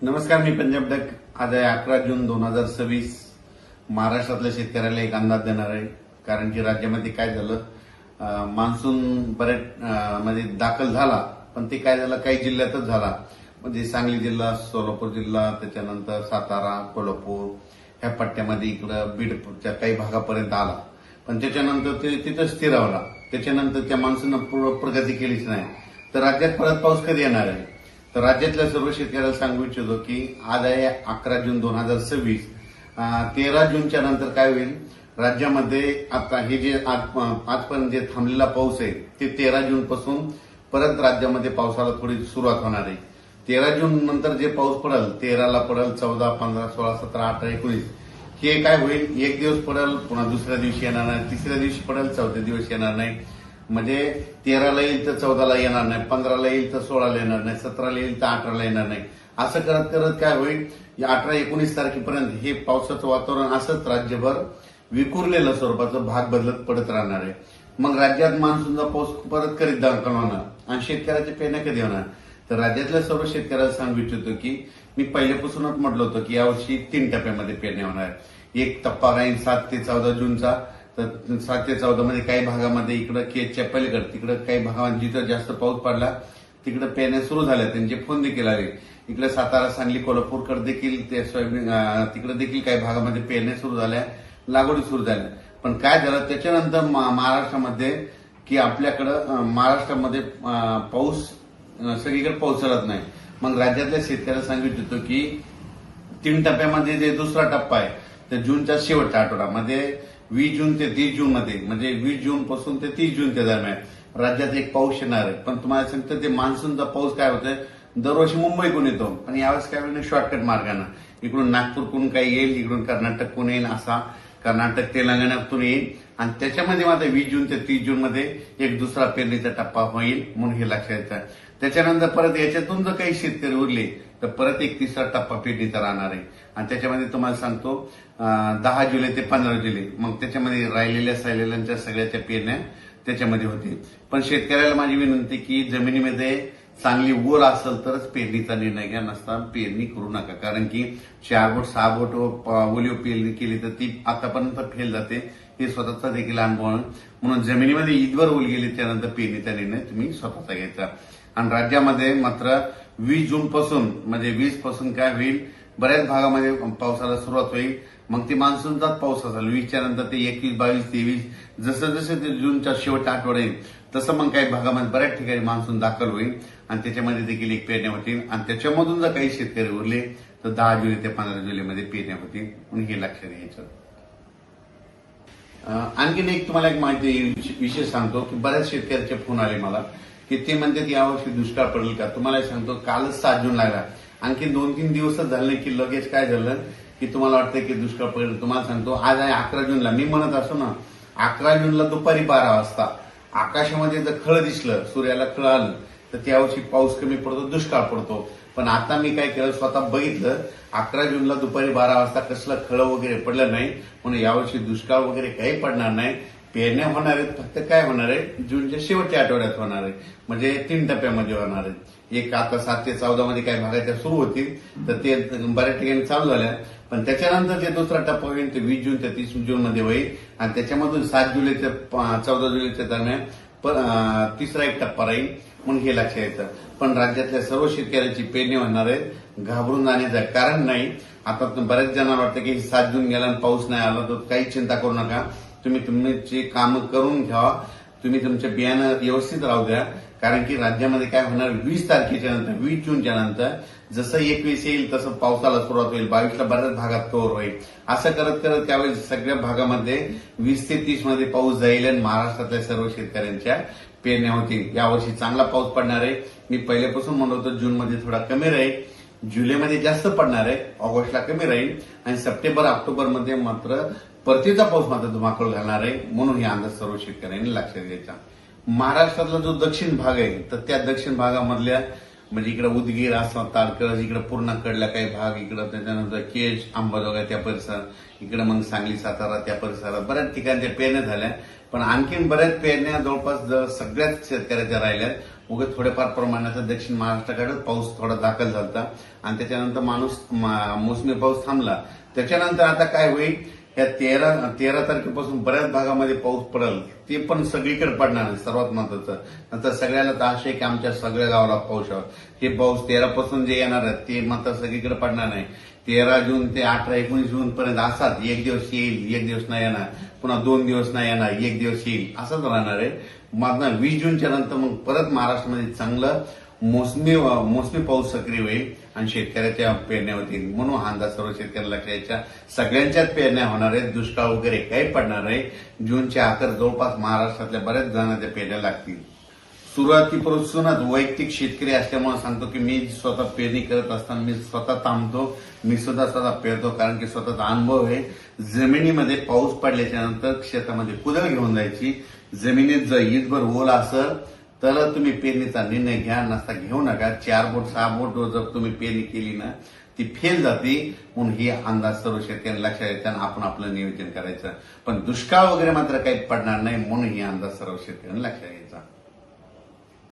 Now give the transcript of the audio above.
नमस्कार, मी पंजाब डक. आज आहे 11 जून 2026. महाराष्ट्रातल्या शेतकऱ्याला एक अंदाज देणार आहे. कारण की राज्यामध्ये काय झालं, मान्सून बऱ्याच मध्ये दाखल झाला, पण ते काय झालं काही जिल्ह्यातच झाला. म्हणजे सांगली जिल्हा, सोलापूर जिल्हा, त्याच्यानंतर सातारा, कोल्हापूर ह्या पट्ट्यामध्ये इकडं बीडच्या काही भागापर्यंत आला. पण त्याच्यानंतर ते तिथं स्थिरावला. त्याच्यानंतर त्या मान्सूननं पूर्ण प्रगती केलीच नाही. तर राज्यात परत पाऊस कधी येणार आहे? तर राज्यातल्या सर्व शेतकऱ्याला सांगू इच्छितो की आज आहे 11 जून 2026. 13 जूनच्या नंतर काय होईल, राज्यामध्ये आता हे जे आजपर्यंत जे थांबलेला पाऊस आहे ते 13 जून पासून परत राज्यामध्ये पावसाला थोडी सुरुवात होणार आहे. 13 जून नंतर जे पाऊस पडेल, 13ला पडेल, 14, 15, 16, 17, 18, 19 हे काय होईल, एक दिवस पडेल, पुन्हा दुसऱ्या दिवशी येणार नाही, तिसऱ्या दिवशी पडेल, चौथ्या दिवशी येणार नाही. म्हणजे 13ला येईल तर 14ला येणार नाही, 15ला येईल तर 16ला येणार नाही, 17ला येईल तर 18ला येणार नाही. असं करत करत काय होईल, या 18-19 तारखेपर्यंत हे पावसाचं वातावरण असंच राज्यभर विखुरलेलं स्वरूपाचं भाग बदलत पडत राहणार आहे. मग राज्यात मान्सूनचा पाऊस परत करीत दाखल होणार आणि शेतकऱ्याचे पेरण्या कधी होणार? तर राज्यातल्या सर्व शेतकऱ्याला सांगू इच्छितो की मी पहिल्यापासूनच म्हटलं होतं की यावर्षी 3 टप्प्यामध्ये पेरण्या होणार. एक टप्पा राहील 7 ते 14 जूनचा. तर 7 ते 14 मध्ये काही भागामध्ये इकडं केजच्या पलीकडे तिकडे काही भागामध्ये जिथं जास्त पाऊस पडला तिकडे पेरण्या सुरू झाल्या, त्यांचे फोन देखील आले. इकडे सातारा, सांगली, कोल्हापूरकडे देखील ते सोयाबीन तिकडे देखील काही भागामध्ये पेरण्या सुरू झाल्या, लागवडी सुरू झाल्या. पण काय झालं त्याच्यानंतर महाराष्ट्रामध्ये की आपल्याकडं महाराष्ट्रामध्ये पाऊस सगळीकडे पोहोचत नाही. मग राज्यातल्या शेतकऱ्याला सांगू इच्छितो की 3 टप्प्यामध्ये जे दुसरा टप्पा आहे तर जूनच्या शेवटच्या आठवड्यामध्ये 20 जून ते 30 जून मध्ये, म्हणजे 20 जून पासून ते 30 जूनच्या दरम्यान राज्यात एक पाऊस येणार आहे. पण तुम्हाला सांगतो ते मान्सूनचा पाऊस काय होतोय, दरवर्षी मुंबईकडून येतो आणि यावेळेस काय होईल शॉर्टकट मार्गानं इकडून नागपूरकडून काही येईल, इकडून कर्नाटककडून येईल, असा कर्नाटक तेलंगणातून येईल. आणि त्याच्यामध्ये मात्र 20 जून ते 30 जून मध्ये एक दुसरा पेरणीचा टप्पा होईल, म्हणून हे लक्षात येतं. त्याच्यानंतर परत याच्यातून जर काही शेतकरी उरले तर परत एक तिसरा टप्पा पेरणीचा राहणार आहे. आणि त्याच्यामध्ये तुम्हाला सांगतो 10 जुलै ते 15 जुलै, मग त्याच्यामध्ये राहिलेल्या सायलेल्यांच्या सगळ्याच्या पेरण्या त्याच्यामध्ये होतील. पण शेतकऱ्याला माझी विनंती की जमिनीमध्ये चांगली ओल असेल तरच पेरणीचा निर्णय घ्या, नसता पेरणी करू नका. कारण की 4 बोट 6 बोट ओलीव पेरणी केली तर ती आतापर्यंत फेल जाते, हे स्वतःचा देखील अनुभव आहे. म्हणून जमिनीमध्ये ईदवर ओल गेली त्यानंतर पेरणीचा निर्णय तुम्ही स्वतःचा घ्यायचा. आणि राज्यामध्ये मात्र 20 जून पासून म्हणजे 20 पासून काय होईल, बऱ्याच भागामध्ये पावसाला सुरुवात होईल. मग ते मान्सूनचाच पाऊस असेल. 20च्या नंतर ते 21, 22, 23 जसं जसं ते जूनच्या शेवटच्या आठवडा येईल तसं मग काही भागामध्ये बऱ्याच ठिकाणी मान्सून दाखल होईल आणि त्याच्यामध्ये देखील एक पेरण्या होतील. आणि त्याच्यामधून जर काही शेतकरी उरले तर 10 जुलै ते 15 जुलैमध्ये पेरण्या होतील, म्हणून हे लक्षात घ्यायचं. आणखीन एक तुम्हाला एक माहिती विशेष सांगतो की बऱ्याच शेतकऱ्याचे फोन आले मला की ते म्हणतात यावर्षी दुष्काळ पडेल का. तुम्हाला सांगतो कालच 7 जून लागला, आणखी 2-3 दिवसच झाले की लगेच काय झालं की तुम्हाला वाटतं की दुष्काळ पडेल. तुम्हाला सांगतो आज आहे 11 जूनला, मी म्हणत असतो ना 11 जूनला दुपारी 12 वाजता आकाशामध्ये जर खळ दिसलं, सूर्याला खळ आलं तर त्यावर्षी पाऊस कमी पडतो, दुष्काळ पडतो. पण आता मी काय केलं, स्वतः बघितलं 11 जूनला दुपारी 12 वाजता कसलं खळ वगैरे पडलं नाही, म्हणून यावर्षी दुष्काळ वगैरे काही पडणार नाही. पेरण्या होणार आहेत, फक्त काय होणार आहे जूनच्या शेवटच्या आठवड्यात होणार आहे, म्हणजे 3 टप्प्यामध्ये होणार आहेत. एक आता 7 ते 14 मध्ये काही भागाच्या सुरू होतील तर ते बऱ्याच ठिकाणी चालू झाल्या. पण त्याच्यानंतर जे दुसरा टप्पा होईल ते 20 जून ते 30 जून मध्ये होईल आणि त्याच्यामधून 7 जुलै ते 14 जुलैच्या दरम्यान तिसरा एक टप्पा राहील, म्हणून हे लक्षात येतं. पण राज्यातल्या सर्व शेतकऱ्यांची पेरणी होणार आहे, घाबरून जाण्याचं कारण नाही. आता बऱ्याच जणांना वाटतं की 7 जून गेला आणि पाऊस नाही आला तर काही चिंता करू नका. तुम्ही तुमची कामं करून घ्या, तुम्ही तुमचं बियाणं व्यवस्थित राहू द्या. कारण की राज्यामध्ये काय होणार 20 तारखेच्या नंतर 20 जूनच्या नंतर जसं 21 येईल तसं पावसाला सुरुवात होईल, 22ला बऱ्याच भागात कव्हर होईल. असं करत करत त्यावेळेस सगळ्या भागामध्ये 20 ते 30 मध्ये पाऊस जाईल आणि महाराष्ट्रातल्या सर्व शेतकऱ्यांच्या पेरण्या होतील. यावर्षी चांगला पाऊस पडणार आहे. मी पहिल्यापासून म्हणत होतो जूनमध्ये थोडा कमी राहील, जुलैमध्ये जास्त पडणार आहे, ऑगस्टला कमी राहील आणि सप्टेंबर ऑक्टोबरमध्ये मात्र परतीचा पाऊस मात्र धुमाकूळ घालणार आहे, म्हणून हे अंदाज सर्व शेतकऱ्यांनी लक्षात घ्यायचा. महाराष्ट्रातला जो दक्षिण भाग आहे तर त्या दक्षिण भागामधल्या म्हणजे इकडे उदगीर, आसाम, तारकळस, इकडे पूर्ण कडला काही भाग, इकडे त्याच्यानंतर केज, अंबाजोगाई त्या परिसरात, इकडे मग सांगली, सातारा त्या परिसरात बऱ्याच ठिकाणच्या पेरण्या झाल्या. पण आणखीन बऱ्याच पेरण्या जवळपास सगळ्याच शेतकऱ्याच्या राहिल्यात, उगाच थोड्याफार प्रमाणाचा दक्षिण महाराष्ट्राकडे पाऊस थोडा दाखल झाला आणि त्याच्यानंतर मोसमी पाऊस थांबला. त्याच्यानंतर आता काय होईल, या 13 तारखेपासून बऱ्याच भागामध्ये पाऊस पडेल, ते पण सगळीकडे पडणार नाही. सर्वात महत्वाचं नंतर सगळ्याला तर आशा आहे की आमच्या सगळ्या गावाला पाऊस यावा. हे पाऊस 13 पासून जे येणार आहे ते मात्र सगळीकडे पडणार नाही. 13 जून ते 18-19 जून पर्यंत असाच एक दिवस येईल, एक दिवस नाही येणार, पुन्हा 2 दिवस नाही येणार, एक दिवस येईल, असंच राहणार आहे. मात्र 20 जूनच्या नंतर मग परत महाराष्ट्रामध्ये चांगलं मोसमी पाऊस सक्रिय होईल आणि शेतकऱ्याच्या पेरण्या होतील. म्हणून हा अंदाज सर्व शेतकऱ्यांना लक्षात यायच्या. सगळ्यांच्याच पेरण्या होणार आहेत, दुष्काळ वगैरे काही पडणार नाही. जूनच्या अखेर जवळपास महाराष्ट्रातल्या बऱ्याच जणांच्या पेरण्या लागतील. सुरुवातीपासूनच वैयक्तिक शेतकरी असल्यामुळे सांगतो की मी स्वतः पेरणी करत असताना मी स्वतः थांबतो, मी स्वतः पेरतो, कारण की स्वतःचा अनुभव आहे. जमिनीमध्ये पाऊस पडल्याच्या नंतर शेतामध्ये कुदळ घेऊन जायची. जमिनीत जर ईदभर ओल असेल तर तुम्ही पेरणीचा निर्णय घ्या, नसता घेऊ नका. 4 बोट 6 बोट जर तुम्ही पेरणी केली ना ती फेल जाते. म्हणून ही अंदाज सर्व शेतकऱ्यांना लक्षात येतात आणि आपण आपलं नियोजन करायचं. पण दुष्काळ वगैरे मात्र काही पडणार नाही, म्हणून ही अंदाज सर्व शेतकऱ्यांना लक्षात घ्यायचा.